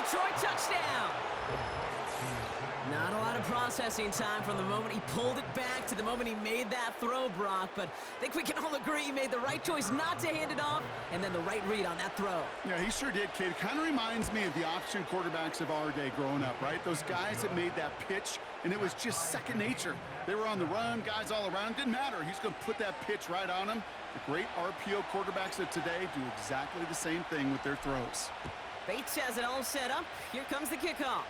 Detroit touchdown. Not a lot of processing time from the moment he pulled it back to the moment he made that throw, Brock. But I think we can all agree he made the right choice not to hand it off, and then the right read on that throw. Yeah, he sure did, kid. Kind of reminds me of the option quarterbacks of our day growing up, right? Those guys that made that pitch, and it was just second nature. They were on the run, guys all around. Didn't matter. He's going to put that pitch right on him. The great RPO quarterbacks of today do exactly the same thing with their throws. Bates has it all set up. Here comes the kickoff.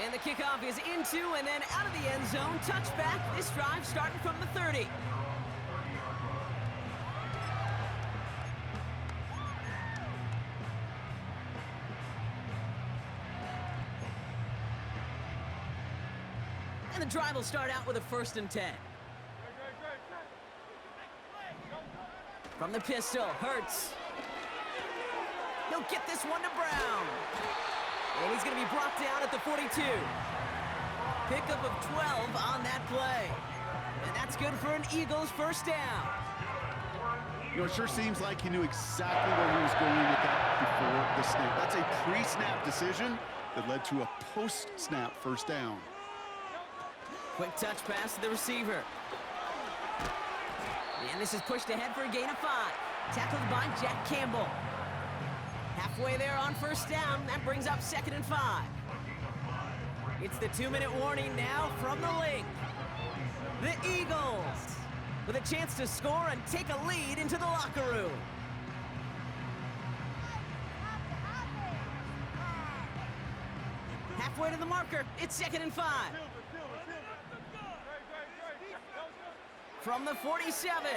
And the kickoff is into and then out of the end zone. Touchback. This drive starting from the 30. And the drive will start out with a 1st and 10. From the pistol, Hurts. He'll get this one to Brown. And he's going to be brought down at the 42. Pickup of 12 on that play. And that's good for an Eagles first down. You know, it sure seems like he knew exactly where he was going with that before the snap. That's a pre-snap decision that led to a post-snap first down. Quick touch pass to the receiver. And this is pushed ahead for a gain of 5. Tackled by Jack Campbell. Halfway there on first down. That brings up 2nd and 5. It's the 2-minute warning now from the link. The Eagles with a chance to score and take a lead into the locker room. Halfway to the marker. It's 2nd and 5. From the 47.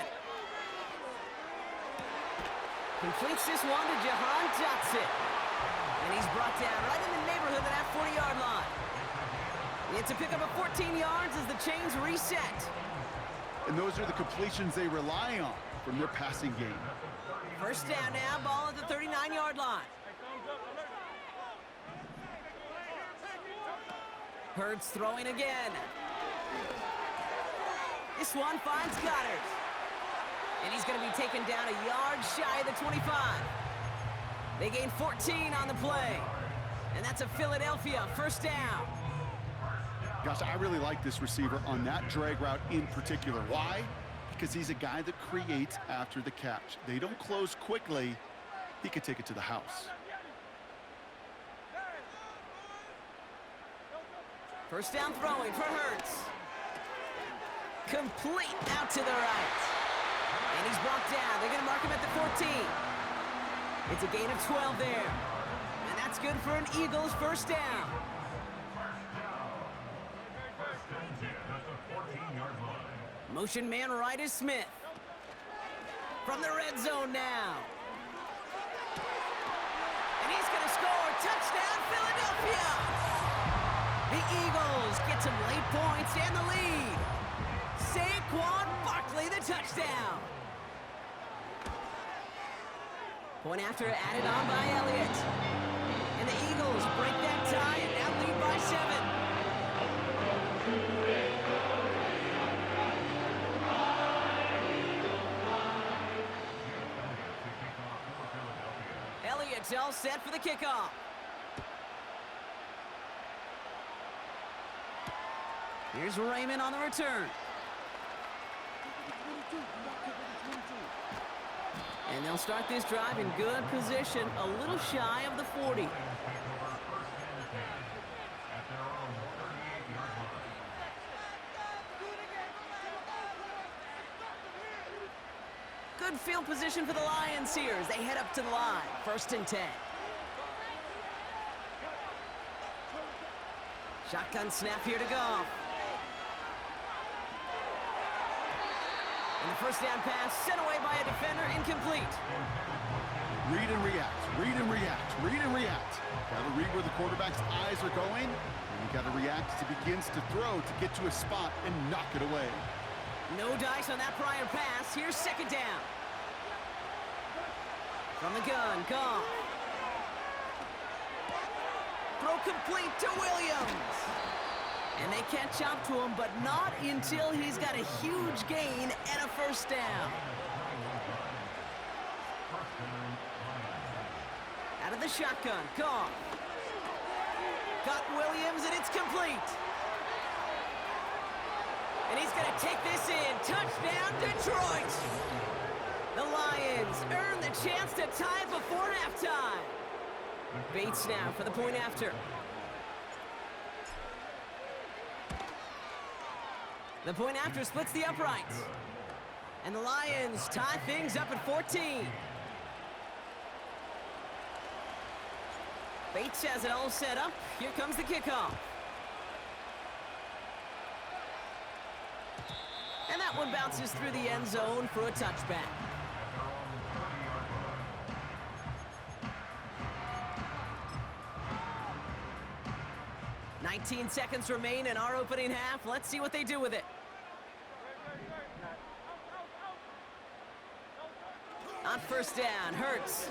Completes this one to Jahan Dotson. And he's brought down right in the neighborhood of that 40-yard line. It's a pickup of 14 yards as the chains reset. And those are the completions they rely on from their passing game. First down now, ball at the 39-yard line. Hurts throwing again. This one finds Goddard. And he's going to be taken down a yard shy of the 25. They gain 14 on the play. And that's a Philadelphia first down. Gosh, I really like this receiver on that drag route in particular. Why? Because he's a guy that creates after the catch. They don't close quickly. He could take it to the house. First down throwing for Hurts. Complete out to the right. And he's brought down. They're going to mark him at the 14. It's a gain of 12 there. And that's good for an Eagles first down. Motion man right is Smith. From the red zone now. And he's going to score. Touchdown, Philadelphia! The Eagles get some late points and the lead. Saquon Barkley, the touchdown. Point after added on by Elliott. And the Eagles break that tie and now lead by 7. Elliott's all set for the kickoff. Here's Raymond on the return. And they'll start this drive in good position, a little shy of the 40. Good field position for the Lions here as they head up to the line. 1st and 10. Shotgun snap here to Goff. And the first down pass sent away by a defender, incomplete. Read and react, read and react, read and react. Got to read where the quarterback's eyes are going, and you got to react as he begins to throw to get to a spot and knock it away. No dice on that prior pass. Here's 2nd down. From the gun, Goff. Throw complete to Williams. And they catch up to him, but not until he's got a huge gain and a first down. Out of the shotgun. Gone. Got Williams, and it's complete. And he's going to take this in. Touchdown, Detroit. The Lions earn the chance to tie it before halftime. Bates now for the point after. The point after splits the uprights. And the Lions tie things up at 14. Bates has it all set up. Here comes the kickoff. And that one bounces through the end zone for a touchback. "19 seconds remain in our opening half. Let's see what they do with it. On first down, Hurts.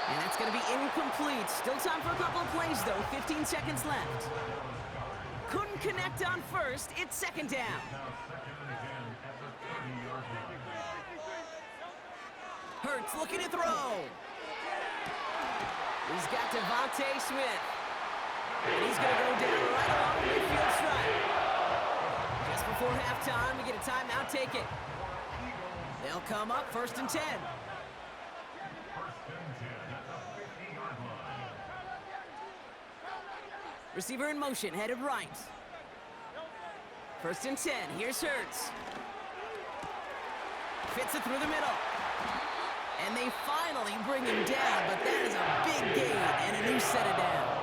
And that's going to be incomplete. Still time for a couple of plays, though. 15 seconds left. Couldn't connect on first. It's second down. Hurts looking to throw. He's got Devontae Smith. And he's going to go down right along the midfield stripe. Just before halftime, we get a timeout. Take it. They'll come up first and 10. Receiver in motion, headed right. First and 10, here's Hurts. Fits it through the middle. And they finally bring him down, but that is a big gain and a new set of downs.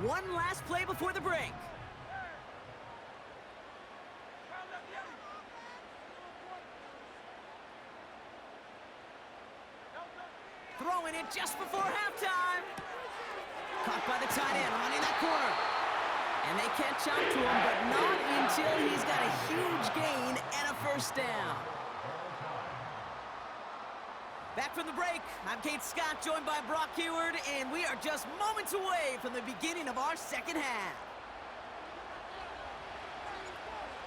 One last play before the break. Throwing it just before halftime. Caught by the tight end, running that corner. And they catch up to him, but not until he's got a huge gain and a first down. Back from the break, I'm Kate Scott, joined by Brock Heward, and we are just moments away from the beginning of our second half.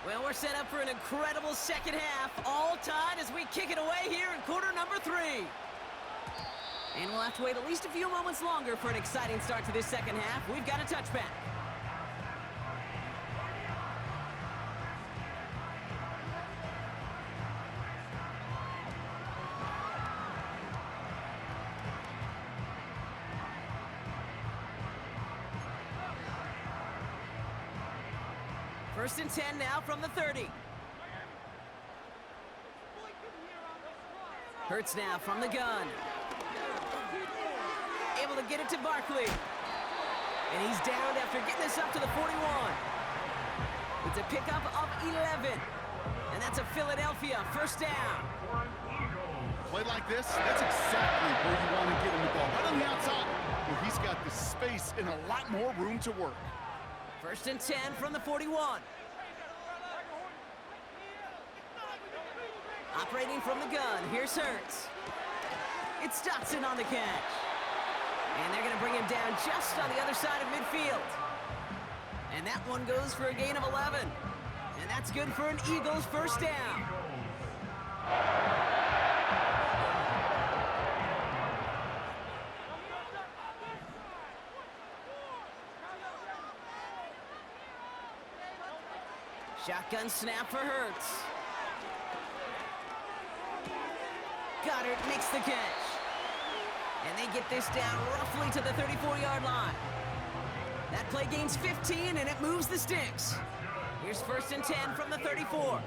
Well, we're set up for an incredible second half, all tied as we kick it away here in quarter number 3. And we'll have to wait at least a few moments longer for an exciting start to this second half. We've got a touchback. First and 10 now from the 30. Hurts now from the gun. Able to get it to Barkley. And he's down after getting this up to the 41. It's a pickup of 11. And that's a Philadelphia first down. Play like this, that's exactly where you want to get him the ball. Right on the outside, where he's got the space and a lot more room to work. First and 10 from the 41. Operating from the gun, here's Hurts. It's Dotson on the catch. And they're going to bring him down just on the other side of midfield. And that one goes for a gain of 11. And that's good for an Eagles first down. Shotgun snap for Hurts. Goddard makes the catch. And they get this down roughly to the 34-yard line. That play gains 15, and it moves the sticks. Here's first and 10 from the 34.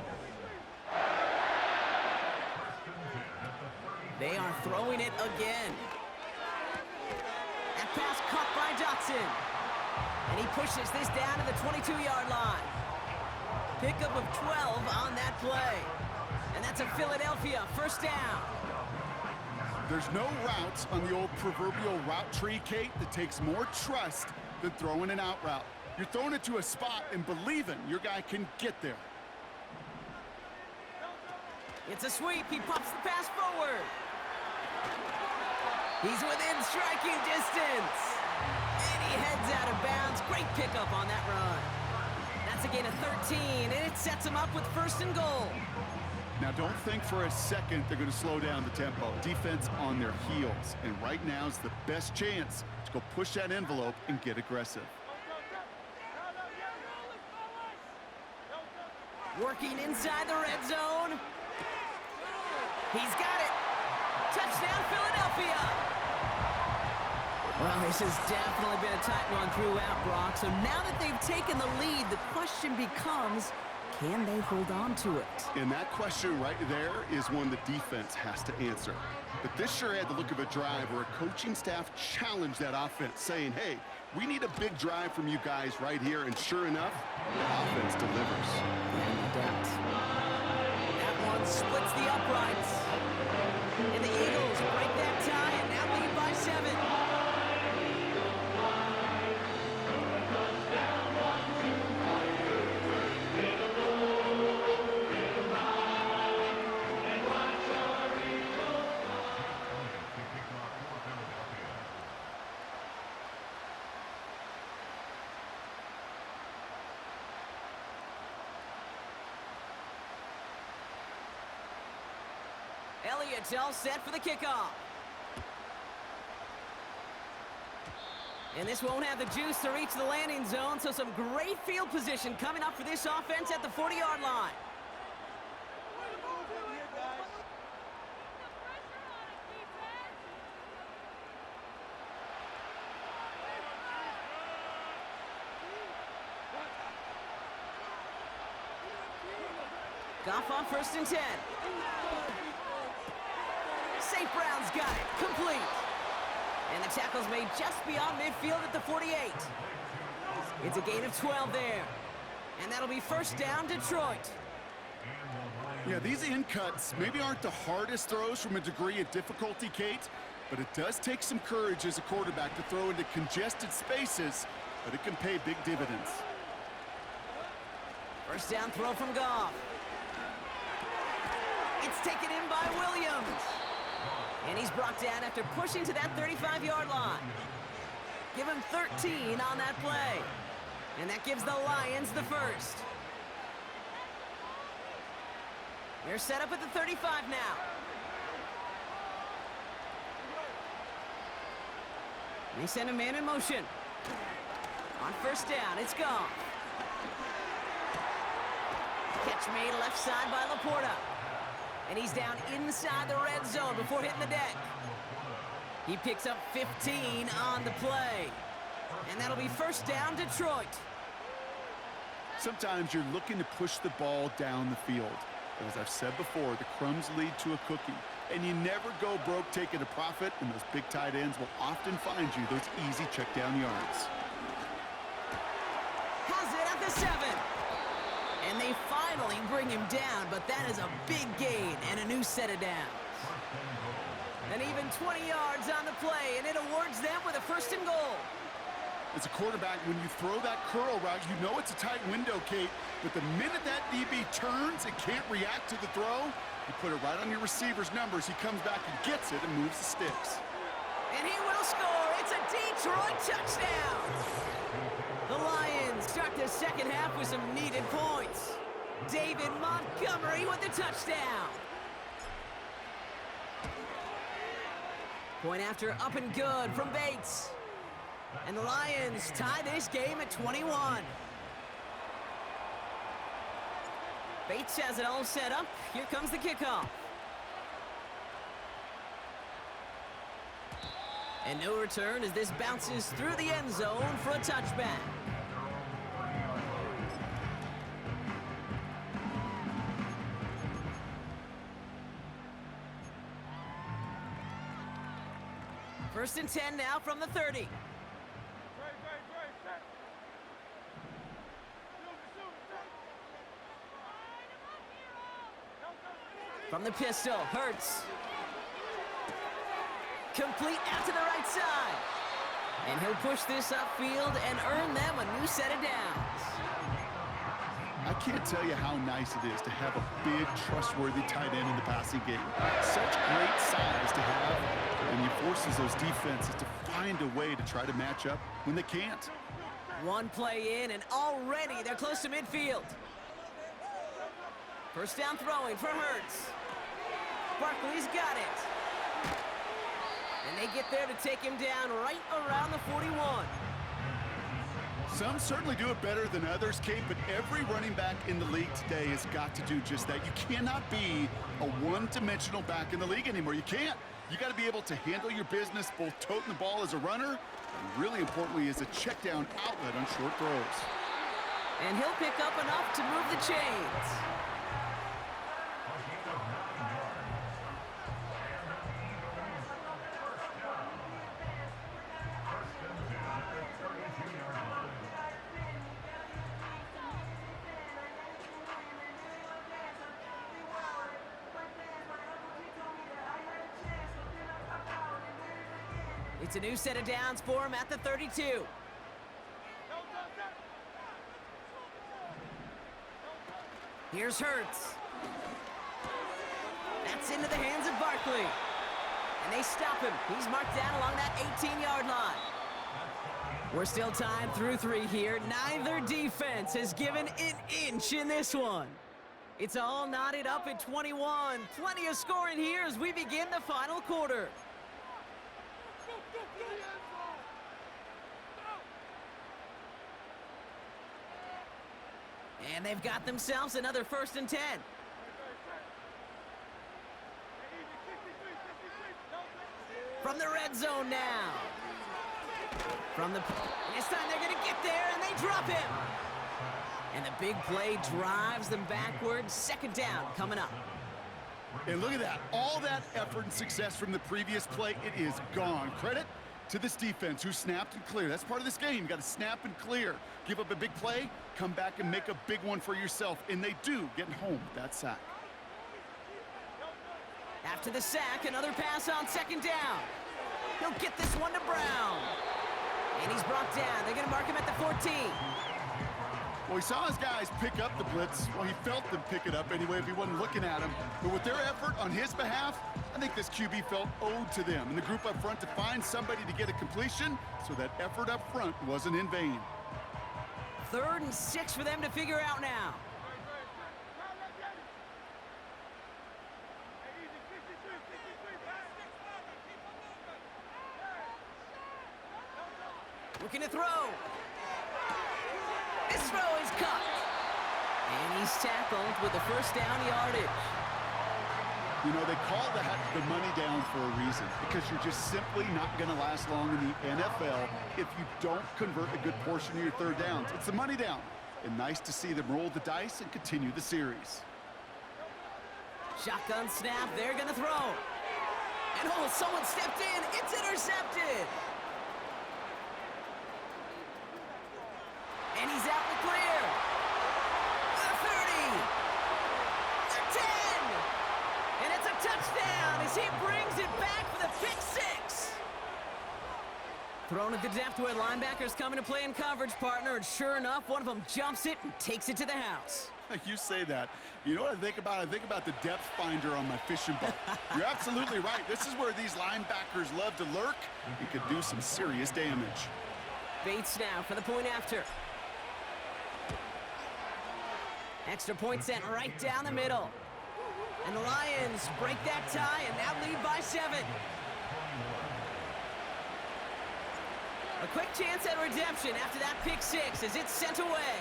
They are throwing it again. That pass caught by Dotson. And he pushes this down to the 22-yard line. Pickup of 12 on that play. And that's a Philadelphia first down. There's no routes on the old proverbial route tree, Kate, that takes more trust than throwing an out route. You're throwing it to a spot and believing your guy can get there. It's a sweep. He pops the pass forward. He's within striking distance. And he heads out of bounds. Great pickup on that run. That's a gain of 13, and it sets him up with 1st and goal. Now, don't think for a second they're going to slow down the tempo. Defense on their heels. And right now is the best chance to go push that envelope and get aggressive. Working inside the red zone. He's got it. Touchdown, Philadelphia. Well, this has definitely been a tight one throughout, Brock. So now that they've taken the lead, the question becomes, can they hold on to it? And that question right there is one the defense has to answer. But this sure had the look of a drive where a coaching staff challenged that offense, saying, hey, we need a big drive from you guys right here. And sure enough, the offense delivers. Yeah, no doubt. That one splits the uprights. And the Eagles break that tie and now lead by 7. Elliott's all set for the kickoff. And this won't have the juice to reach the landing zone, so some great field position coming up for this offense at the 40-yard line. Goff on 1st and 10. St. Brown's got it. Complete. And the tackle's made just beyond midfield at the 48. It's a gain of 12 there. And that'll be 1st down, Detroit. Yeah, these in cuts maybe aren't the hardest throws from a degree of difficulty, Kate, but it does take some courage as a quarterback to throw into congested spaces, but it can pay big dividends. 1st down throw from Goff. It's taken in by Williams. And he's brought down after pushing to that 35-yard line. Give him 13 on that play. And that gives the Lions the 1st. They're set up at the 35 now. They send a man in motion. On 1st down, it's Goff. Catch made left side by Laporta. And he's down inside the red zone before hitting the deck. He picks up 15 on the play. And that'll be 1st down, Detroit. Sometimes you're looking to push the ball down the field. But as I've said before, the crumbs lead to a cookie. And you never go broke taking a profit, and those big tight ends will often find you those easy check down yards. Has it at the 7. And they finally bring him down, but that is a big gain and a new set of downs. And even 20 yards on the play, and it awards them with a 1st and goal. As a quarterback, when you throw that curl route, you know it's a tight window, Kate. But the minute that DB turns and can't react to the throw, you put it right on your receiver's numbers. He comes back and gets it and moves the sticks. And he will score. It's a Detroit touchdown. The Lions start the 2nd half with some needed points. David Montgomery with the touchdown. Point after up and good from Bates. And the Lions tie this game at 21. Bates has it all set up. Here comes the kickoff. And no return as this bounces through the end zone for a touchback. First and 10 now from the 30. From the pistol, Hurts. Complete out to the right side. And he'll push this upfield and earn them a new set of downs. I can't tell you how nice it is to have a big, trustworthy tight end in the passing game. Such great size to have, and you force forces those defenses to find a way to try to match up when they can't. One play in, and already they're close to midfield. First down throwing for Hurts. Barkley's got it. And they get there to take him down right around the 41. Some certainly do it better than others, Kate, but every running back in the league today has got to do just that. You cannot be a one-dimensional back in the league anymore. You can't. You got to be able to handle your business, both toting the ball as a runner, and really importantly as a check down outlet on short throws. And he'll pick up enough to move the chains. It's a new set of downs for him at the 32. Here's Hurts. That's into the hands of Barkley. And they stop him. He's marked down along that 18-yard line. We're still tied through 3 here. Neither defense has given an inch in this one. It's all knotted up at 21. Plenty of scoring here as we begin the final quarter. And they've got themselves another 1st and 10. From the red zone now. And this time they're going to get there, and they drop him. And the big play drives them backwards. 2nd down coming up. And look at that. All that effort and success from the previous play, it is gone. Credit to this defense who snapped and cleared. That's part of this game. You got to snap and clear. Give up a big play, come back and make a big one for yourself. And they do, getting home with that sack. After the sack, another pass on 2nd down. He'll get this one to Brown. And he's brought down. They're going to mark him at the 14. Well, he saw his guys pick up the blitz. Well, he felt them pick it up anyway if he wasn't looking at him. But with their effort on his behalf, I think this QB felt owed to them and the group up front to find somebody to get a completion, so that effort up front wasn't in vain. 3rd and 6 for them to figure out now. Looking to throw. This throw is caught. And he's tackled with the 1st down yardage. You know, they call that the money down for a reason, because you're just simply not going to last long in the NFL if you don't convert a good portion of your 3rd downs. It's the money down. And nice to see them roll the dice and continue the series. Shotgun snap. They're going to throw. And oh, someone stepped in. It's intercepted. And he's out in the clear. The 30. The 10. And it's a touchdown as he brings it back for the pick 6. Thrown at the depth where linebackers come into play in coverage, partner. And sure enough, one of them jumps it and takes it to the house. You say that. You know what I think about? I think about the depth finder on my fishing boat. You're absolutely right. This is where these linebackers love to lurk and could do some serious damage. Bates now for the point after. Extra point sent right down the middle. And the Lions break that tie and now lead by 7. A quick chance at redemption after that pick 6 as it's sent away.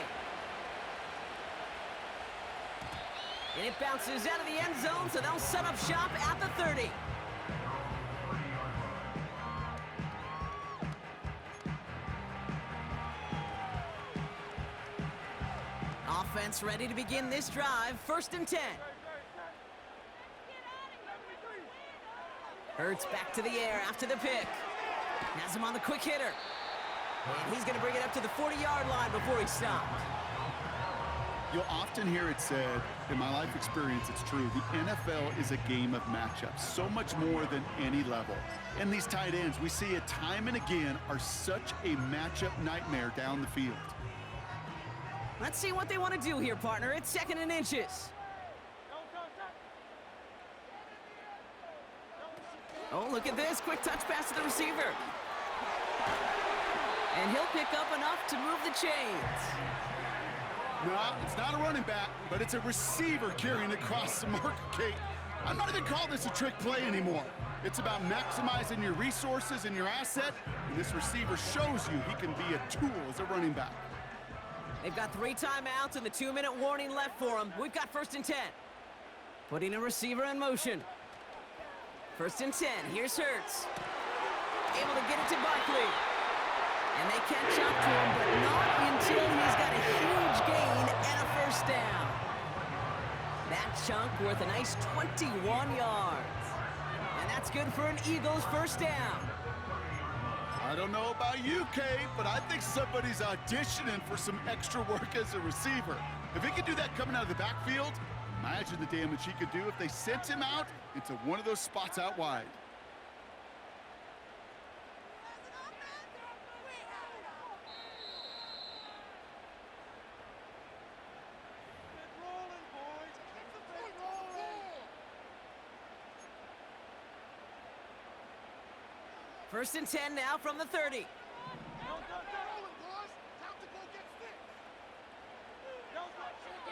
And it bounces out of the end zone, so they'll set up shop at the 30. Offense ready to begin this drive. 1st and 10. Hurts back to the air after the pick. Has him on the quick hitter. And he's going to bring it up to the 40-yard line before he stopped. You'll often hear it said, in my life experience, it's true, the NFL is a game of matchups, so much more than any level. And these tight ends, we see it time and again, are such a matchup nightmare down the field. Let's see what they want to do here, partner. It's 2nd and inches. Oh, look at this. Quick touch pass to the receiver. And he'll pick up enough to move the chains. No, it's not a running back, but it's a receiver carrying across the marker, Kate. I'm not even calling this a trick play anymore. It's about maximizing your resources and your asset, and this receiver shows you he can be a tool as a running back. They've got 3 timeouts and the 2-minute warning left for them. We've got 1st and 10. Putting a receiver in motion. 1st and 10. Here's Hurts. Able to get it to Barkley. And they catch up to him, but not until he's got a huge gain and a 1st down. That chunk worth a nice 21 yards. And that's good for an Eagles 1st down. I don't know about you, Kate, but I think somebody's auditioning for some extra work as a receiver. If he could do that coming out of the backfield, imagine the damage he could do if they sent him out into one of those spots out wide. First and 10 now from the 30.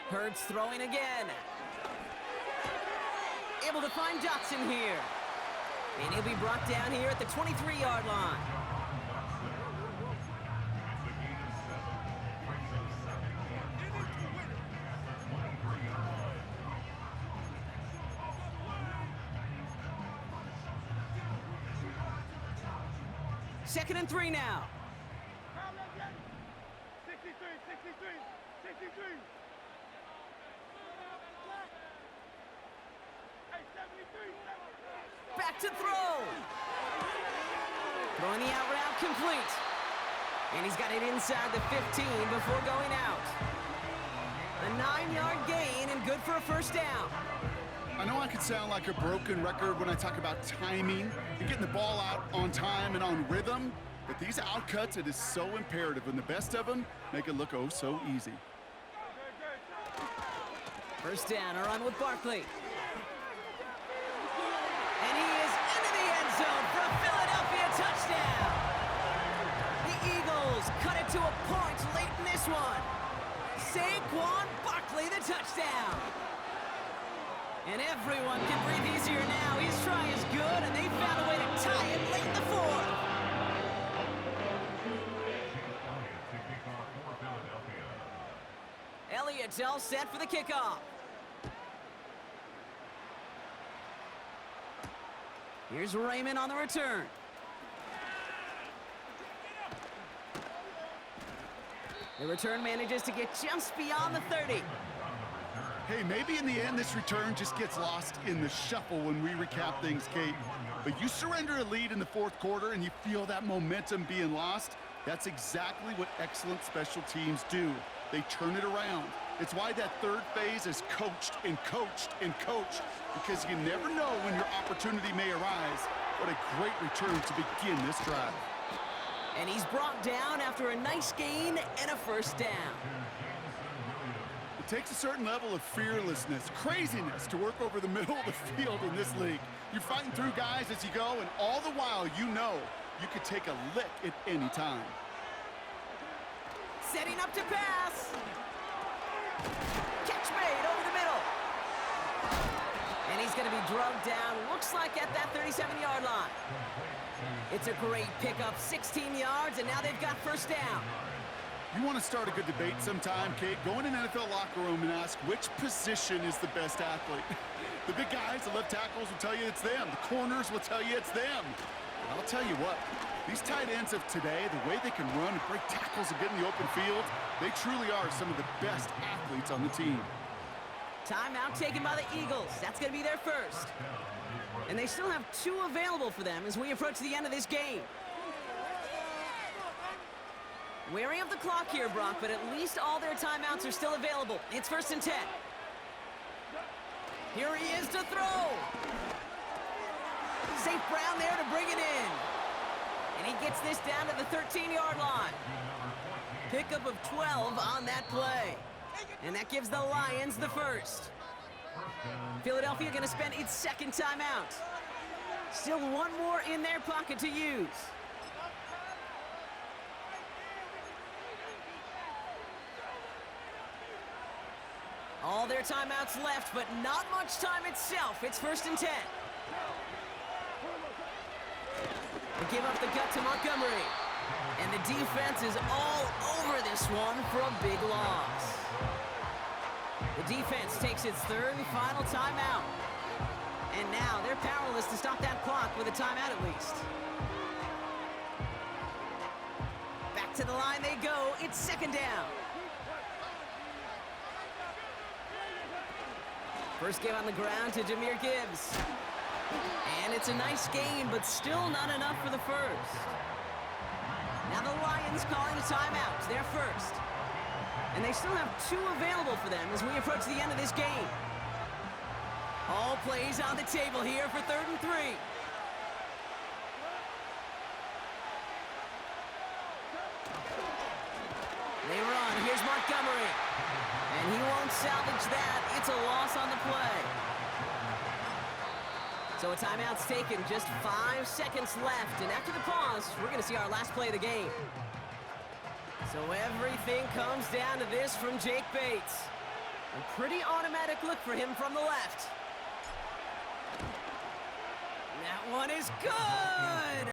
Hurts throwing again. Able to find Dotson here. And he'll be brought down here at the 23-yard line. Second and 3 now. 63. Hey, 73. Back to throw. Throwing the out route complete. And he's got it inside the 15 before going out. A 9-yard gain and good for a 1st down. I know I could sound like a broken record when I talk about timing and getting the ball out on time and on rhythm, but these outcuts, it is so imperative, and the best of them make it look oh so easy. 1st down, a run with Barkley. And he is into the end zone for a Philadelphia touchdown. The Eagles cut it to a point late in this one. Saquon Barkley, the touchdown. And everyone can breathe easier now. His try is good, and they found a way to tie it late in the 4th. Elliott's all set for the kickoff. Here's Raymond on the return. The return manages to get just beyond the 30. Hey, maybe in the end this return just gets lost in the shuffle when we recap things, Kate. But you surrender a lead in the 4th quarter and you feel that momentum being lost. That's exactly what excellent special teams do. They turn it around. It's why that 3rd phase is coached and coached and coached, because you never know when your opportunity may arise. What a great return to begin this drive. And he's brought down after a nice gain and a 1st down. It takes a certain level of fearlessness, craziness to work over the middle of the field in this league. You're fighting through guys as you go, and all the while you know you could take a lick at any time. Setting up to pass. Catch made over the middle. And he's going to be drugged down, looks like at that 37-yard line. It's a great pickup, 16 yards, and now they've got 1st down. You want to start a good debate sometime, Kate? Go in an NFL locker room and ask which position is the best athlete. The big guys, the left tackles will tell you it's them. The corners will tell you it's them. But I'll tell you what, these tight ends of today, the way they can run and break tackles and get in the open field, they truly are some of the best athletes on the team. Timeout taken by the Eagles. That's going to be their 1st. And they still have 2 available for them as we approach the end of this game. Wary of the clock here, Brock, but at least all their timeouts are still available. It's 1st and 10. Here he is to throw. St. Brown there to bring it in. And he gets this down to the 13-yard line. Pickup of 12 on that play. And that gives the Lions the 1st. Philadelphia going to spend its 2nd timeout. Still one more in their pocket to use. All their timeouts left, but not much time itself. It's 1st and 10. They give up the gut to Montgomery. And the defense is all over this one for a big loss. The defense takes its 3rd and final timeout. And now they're powerless to stop that clock with a timeout at least. Back to the line they go. It's 2nd down. First game on the ground to Jahmyr Gibbs. And it's a nice gain, but still not enough for the first. Now the Lions calling a timeout. They're first. And they still have 2 available for them as we approach the end of this game. All plays on the table here for 3rd and 3. They run. Here's Montgomery. And he won't salvage that. It's a loss on the play. So a timeout's taken, just 5 seconds left. And after the pause, we're going to see our last play of the game. So everything comes down to this from Jake Bates. A pretty automatic look for him from the left. That one is good!